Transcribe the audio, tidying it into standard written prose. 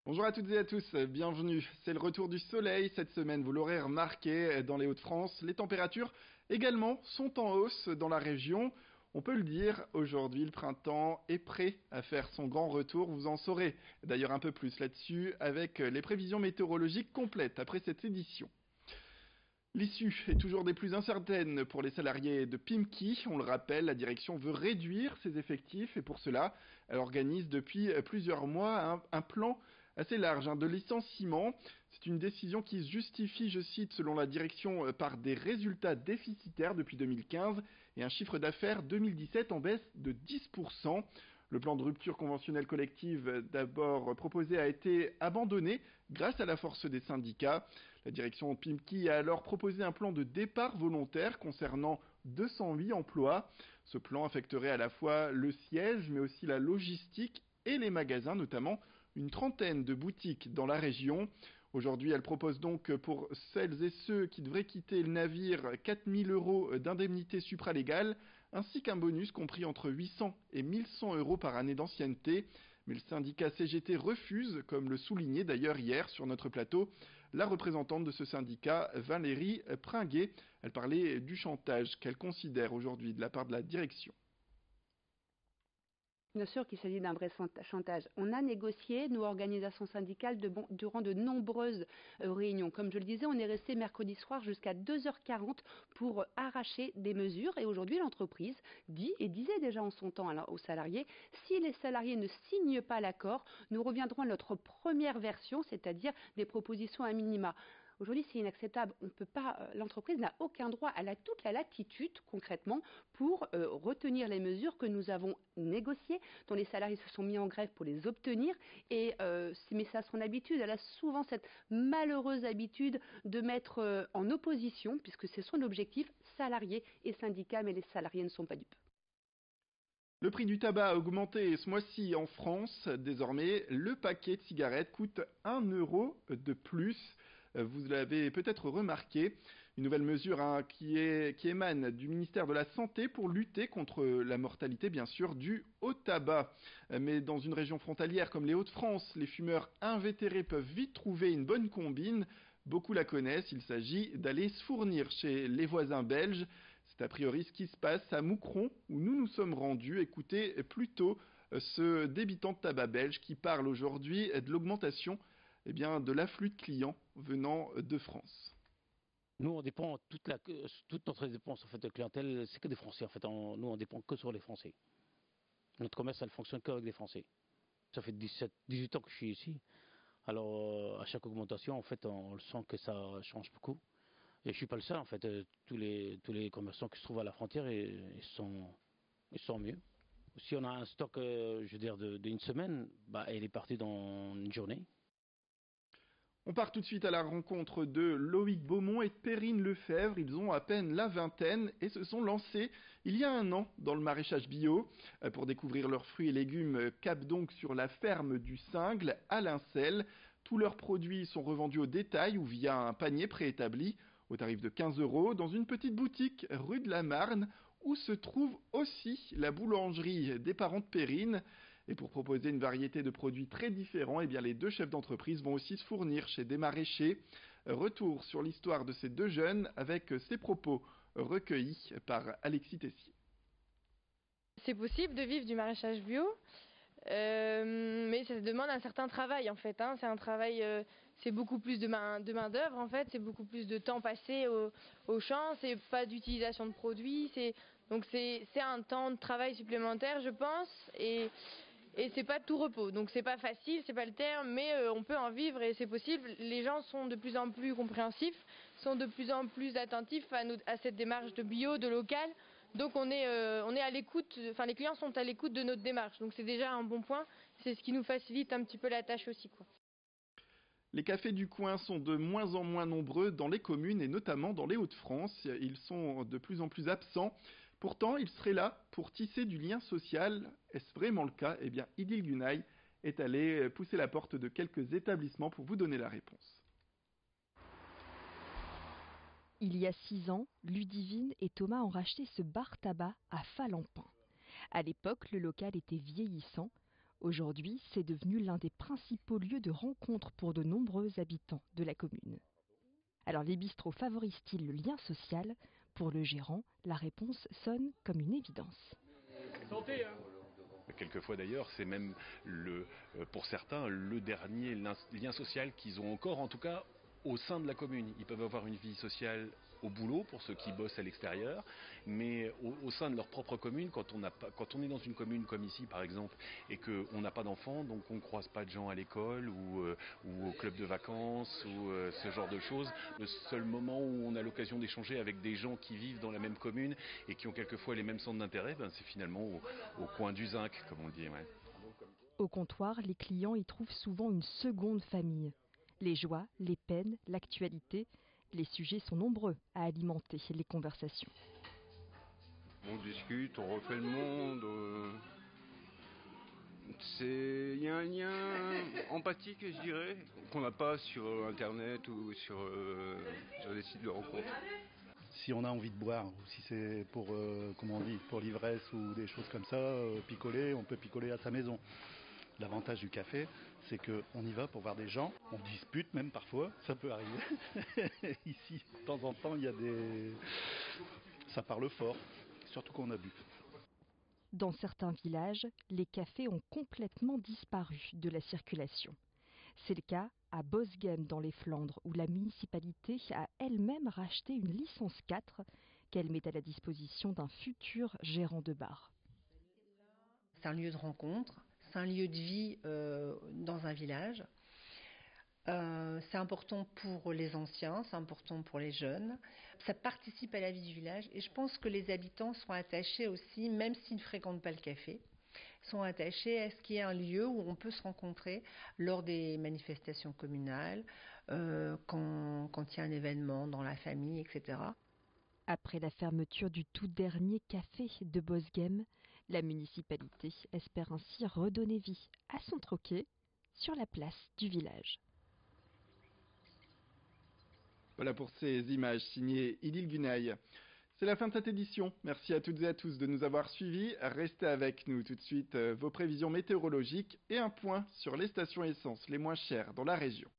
Bonjour à toutes et à tous, bienvenue. C'est le retour du soleil cette semaine, vous l'aurez remarqué dans les Hauts-de-France. Les températures également sont en hausse dans la région. On peut le dire, aujourd'hui le printemps est prêt à faire son grand retour. Vous en saurez d'ailleurs un peu plus là-dessus avec les prévisions météorologiques complètes après cette édition. L'issue est toujours des plus incertaines pour les salariés de Pimki. On le rappelle, la direction veut réduire ses effectifs et pour cela, elle organise depuis plusieurs mois un plan assez large de licenciement. C'est une décision qui se justifie, je cite, selon la direction, par des résultats déficitaires depuis 2015 et un chiffre d'affaires 2017 en baisse de 10%. Le plan de rupture conventionnelle collective d'abord proposé a été abandonné grâce à la force des syndicats. La direction Pimki a alors proposé un plan de départ volontaire concernant 208 emplois. Ce plan affecterait à la fois le siège mais aussi la logistique et les magasins, notamment une trentaine de boutiques dans la région. Aujourd'hui, elle propose donc pour celles et ceux qui devraient quitter le navire 4 000 € d'indemnité supralégale, ainsi qu'un bonus compris entre 800 et 1100 € par année d'ancienneté. Mais le syndicat CGT refuse, comme le soulignait d'ailleurs hier sur notre plateau la représentante de ce syndicat, Valérie Pringuet. Elle parlait du chantage qu'elle considère aujourd'hui de la part de la direction. Bien sûr qu'il s'agit d'un vrai chantage. On a négocié, nous, organisations syndicales, durant de nombreuses réunions. Comme je le disais, on est resté mercredi soir jusqu'à 2h40 pour arracher des mesures. Et aujourd'hui, l'entreprise dit, et disait déjà en son temps aux salariés, si les salariés ne signent pas l'accord, nous reviendrons à notre première version, c'est-à-dire des propositions à minima. Aujourd'hui, c'est inacceptable. On peut pas, l'entreprise n'a aucun droit. Elle a toute la latitude, concrètement, pour retenir les mesures que nous avons négociées, dont les salariés se sont mis en grève pour les obtenir. Mais c'est à son habitude. Elle a souvent cette malheureuse habitude de mettre en opposition, puisque c'est son objectif, salariés et syndicats, mais les salariés ne sont pas dupes. Le prix du tabac a augmenté ce mois-ci en France. Désormais, le paquet de cigarettes coûte 1 € de plus. Vous l'avez peut-être remarqué, une nouvelle mesure qui émane du ministère de la Santé pour lutter contre la mortalité bien sûr due au tabac. Mais dans une région frontalière comme les Hauts-de-France, les fumeurs invétérés peuvent vite trouver une bonne combine. Beaucoup la connaissent, il s'agit d'aller se fournir chez les voisins belges. C'est a priori ce qui se passe à Moucron où nous nous sommes rendus. Écoutez plutôt ce débitant de tabac belge qui parle aujourd'hui de l'augmentation de l'afflux de clients venant de France. Nous, on dépend, toute notre dépense en fait, de clientèle, c'est que des Français. En fait, nous, on dépend que sur les Français. Notre commerce, elle fonctionne qu'avec des Français. Ça fait 18 ans que je suis ici. Alors, à chaque augmentation, en fait, on le sent que ça change beaucoup. Et je suis pas le seul, en fait. Tous les commerçants qui se trouvent à la frontière, ils sont mieux. Si on a un stock, je veux dire, d'une semaine, il est parti dans une journée. On part tout de suite à la rencontre de Loïc Beaumont et de Perrine Lefebvre. Ils ont à peine la vingtaine et se sont lancés il y a un an dans le maraîchage bio. Pour découvrir leurs fruits et légumes, cap donc sur la ferme du Cingle à Lincel. Tous leurs produits sont revendus au détail ou via un panier préétabli au tarif de 15 € dans une petite boutique rue de la Marne où se trouve aussi la boulangerie des parents de Perrine. Et pour proposer une variété de produits très différents, les deux chefs d'entreprise vont aussi se fournir chez des maraîchers. Retour sur l'histoire de ces deux jeunes avec ces propos recueillis par Alexis Tessier. C'est possible de vivre du maraîchage bio, mais ça demande un certain travail en fait. C'est un travail, c'est beaucoup plus de main d'œuvre en fait, c'est beaucoup plus de temps passé au champ, c'est pas d'utilisation de produits, donc c'est un temps de travail supplémentaire je pense et c'est pas tout repos, donc c'est pas facile, c'est pas le terme, mais on peut en vivre et c'est possible. Les gens sont de plus en plus compréhensifs, sont de plus en plus attentifs à cette démarche de bio, de local. Donc on est à l'écoute, enfin les clients sont à l'écoute de notre démarche, donc c'est déjà un bon point. C'est ce qui nous facilite un petit peu la tâche aussi, quoi. Les cafés du coin sont de moins en moins nombreux dans les communes et notamment dans les Hauts-de-France. Ils sont de plus en plus absents. Pourtant, ils seraient là pour tisser du lien social. Est-ce vraiment le cas? Idil Gunay est allé pousser la porte de quelques établissements pour vous donner la réponse. Il y a 6 ans, Ludivine et Thomas ont racheté ce bar tabac à Falampin. À l'époque, le local était vieillissant. Aujourd'hui, c'est devenu l'un des principaux lieux de rencontre pour de nombreux habitants de la commune. Alors les bistrots favorisent-ils le lien social ? Pour le gérant, la réponse sonne comme une évidence. Santé, hein. Quelquefois d'ailleurs, c'est même pour certains le dernier lien social qu'ils ont encore, en tout cas au sein de la commune. Ils peuvent avoir une vie sociale au boulot pour ceux qui bossent à l'extérieur, mais au sein de leur propre commune, quand on est dans une commune comme ici par exemple, et qu'on n'a pas d'enfants, donc on ne croise pas de gens à l'école ou au club de vacances ou ce genre de choses, le seul moment où on a l'occasion d'échanger avec des gens qui vivent dans la même commune et qui ont quelquefois les mêmes centres d'intérêt, c'est finalement au coin du zinc, comme on dit. Ouais. Au comptoir, les clients y trouvent souvent une seconde famille. Les joies, les peines, l'actualité, les sujets sont nombreux à alimenter les conversations. On discute, on refait le monde. Il y a un lien empathique, je dirais, qu'on n'a pas sur Internet ou sur des sites de rencontres. Si on a envie de boire, ou si c'est pour, pour l'ivresse ou des choses comme ça, picoler, on peut picoler à sa maison. L'avantage du café, c'est qu'on y va pour voir des gens, on dispute même parfois, ça peut arriver. Ici, de temps en temps, ça parle fort, surtout quand on a bu. Dans certains villages, les cafés ont complètement disparu de la circulation. C'est le cas à Bosghem dans les Flandres, où la municipalité a elle-même racheté une licence 4 qu'elle met à la disposition d'un futur gérant de bar. C'est un lieu de rencontre, c'est un lieu de vie dans un village. C'est important pour les anciens, c'est important pour les jeunes. Ça participe à la vie du village et je pense que les habitants sont attachés aussi, même s'ils ne fréquentent pas le café, sont attachés à ce qu'il y ait un lieu où on peut se rencontrer lors des manifestations communales, quand il y a un événement dans la famille, etc. Après la fermeture du tout dernier café de Bosghem, la municipalité espère ainsi redonner vie à son troquet sur la place du village. Voilà pour ces images signées Idil Gunaï. C'est la fin de cette édition. Merci à toutes et à tous de nous avoir suivis. Restez avec nous tout de suite vos prévisions météorologiques et un point sur les stations essence les moins chères dans la région.